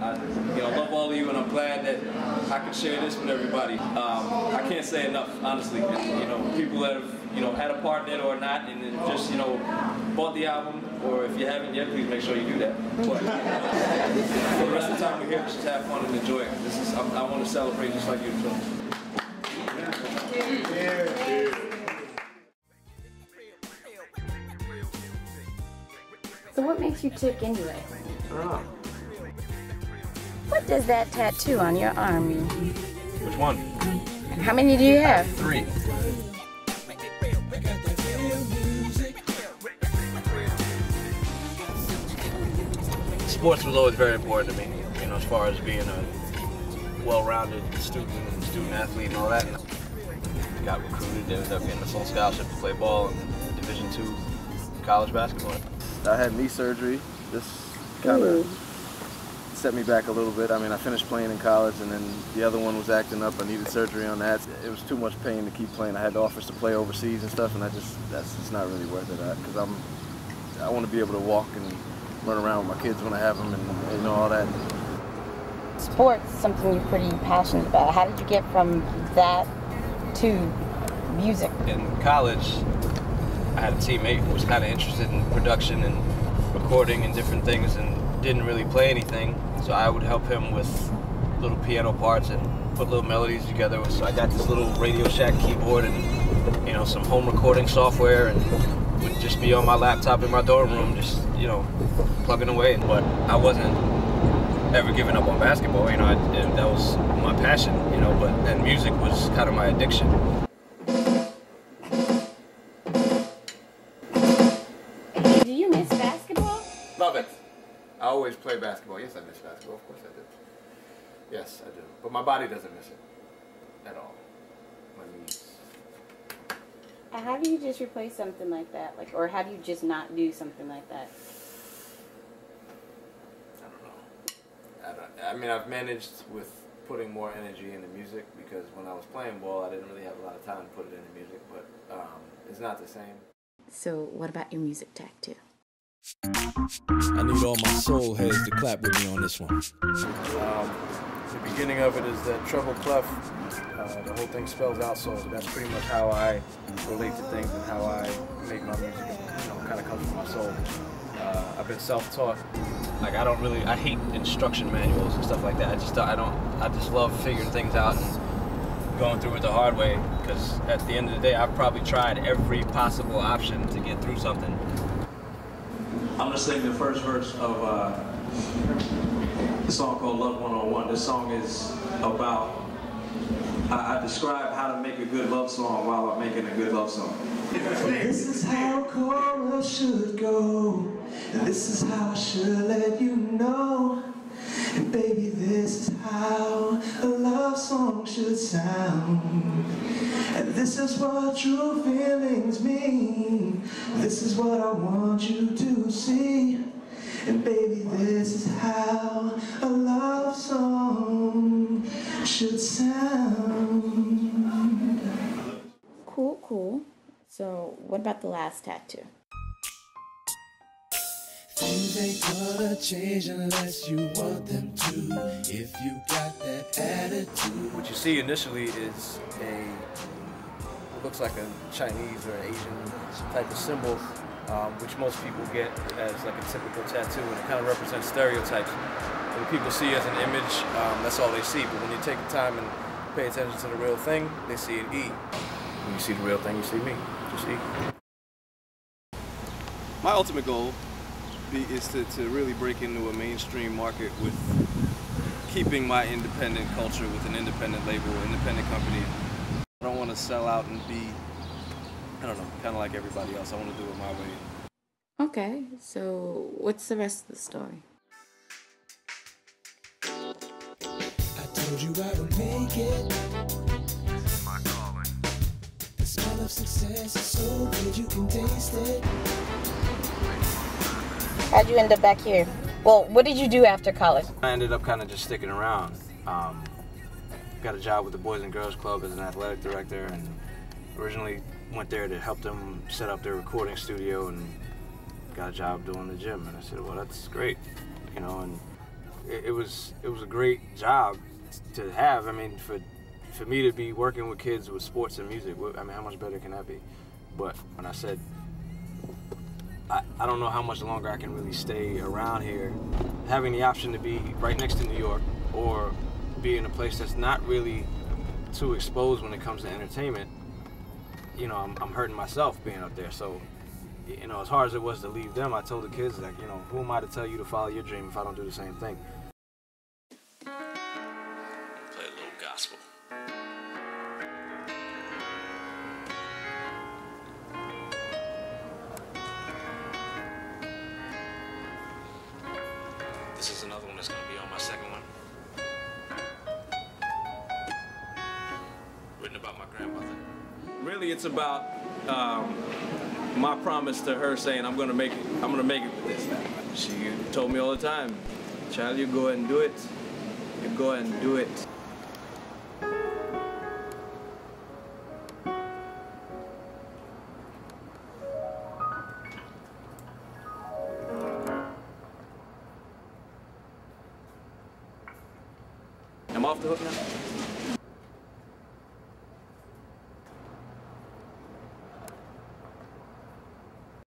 love all of you, and I'm glad that I can share this with everybody. I can't say enough, honestly. People that have had a part in it or not, and then just bought the album, or if you haven't yet, please make sure you do that. But for the rest of the time we're here, just have fun and enjoy it. I want to celebrate just like you. So what makes you tick anyway? Oh. What does that tattoo on your arm mean? Which one? How many do you have? 3. Sports was always very important to me, as far as being a well-rounded student athlete and all that. And got recruited, ended up getting a full scholarship to play ball in Division II college basketball. I had knee surgery. This kind of set me back a little bit. I mean, I finished playing in college, and then the other one was acting up. I needed surgery on that. It was too much pain to keep playing. I had offers to play overseas and stuff, and that's just not really worth it. Because I want to be able to walk and run around with my kids when I have them, and all that. Sports is something you're pretty passionate about. How did you get from that to music? In college, I had a teammate who was kind of interested in production and recording and different things, and didn't really play anything, so I would help him with little piano parts and put little melodies together. So I got this little Radio Shack keyboard and some home recording software, and would just be on my laptop in my dorm room, just plugging away. But I wasn't ever giving up on basketball. That was my passion. And music was kind of my addiction. Do you miss basketball? Love it. I always play basketball. Yes, I miss basketball. Of course I do. Yes, I do. But my body doesn't miss it at all. My knees. How do you just replace something like that? Or how do you just not do something like that? I don't know. I mean, I've managed with putting more energy into music, because when I was playing ball, I didn't really have a lot of time to put it into music, but it's not the same. So what about your music tattoo? I need all my soul heads to clap with me on this one. The beginning of it is that treble clef. The whole thing spells out, so that's pretty much how I relate to things and how I make my music. Kind of comes from my soul. I've been self-taught. I hate instruction manuals and stuff like that. I just love figuring things out and going through it the hard way, because at the end of the day, I've probably tried every possible option to get through something. I'm gonna sing the first verse of the song called Love 101. This song is about, I describe how to make a good love song while I'm making a good love song. This is how a chorus should go, and this is how I should let you know. And baby, this is how a love song should sound. And this is what true feelings mean. This is what I want you to see. And baby, this is how a love song should sound. Cool, cool. So what about the last tattoo? Things ain't gonna change unless you want them to. If you got that attitude. What you see initially is looks like a Chinese or Asian type of symbol, which most people get as like a typical tattoo, and it kind of represents stereotypes. When people see as an image, that's all they see. But when you take the time and pay attention to the real thing, they see an E. When you see the real thing, you see me. Just E. My ultimate goal is to really break into a mainstream market with keeping my independent culture with an independent label, independent company. I don't want to sell out and be, I don't know, kind of like everybody else. I want to do it my way. Okay, so what's the rest of the story? I told you I would make it. This is my calling. The smell of success is so good you can taste it. How'd you end up back here? Well, what did you do after college? I ended up kind of just sticking around. Got a job with the Boys and Girls Club as an athletic director, and originally went there to help them set up their recording studio, and got a job doing the gym. And I said, well, that's great, and it was a great job to have. I mean, for me to be working with kids with sports and music, I mean, how much better can that be? But when I said, I don't know how much longer I can really stay around here, having the option to be right next to New York or be in a place that's not really too exposed when it comes to entertainment, you know, I'm hurting myself being up there. So, you know, as hard as it was to leave them, I told the kids, like, you know, who am I to tell you to follow your dream if I don't do the same thing? Play a little gospel. This is another one that's going to be on my second one. Written about my grandmother. Really, it's about my promise to her saying I'm gonna make it with this. She told me all the time, child, you go and do it. You go and do it. I'm off the hook now.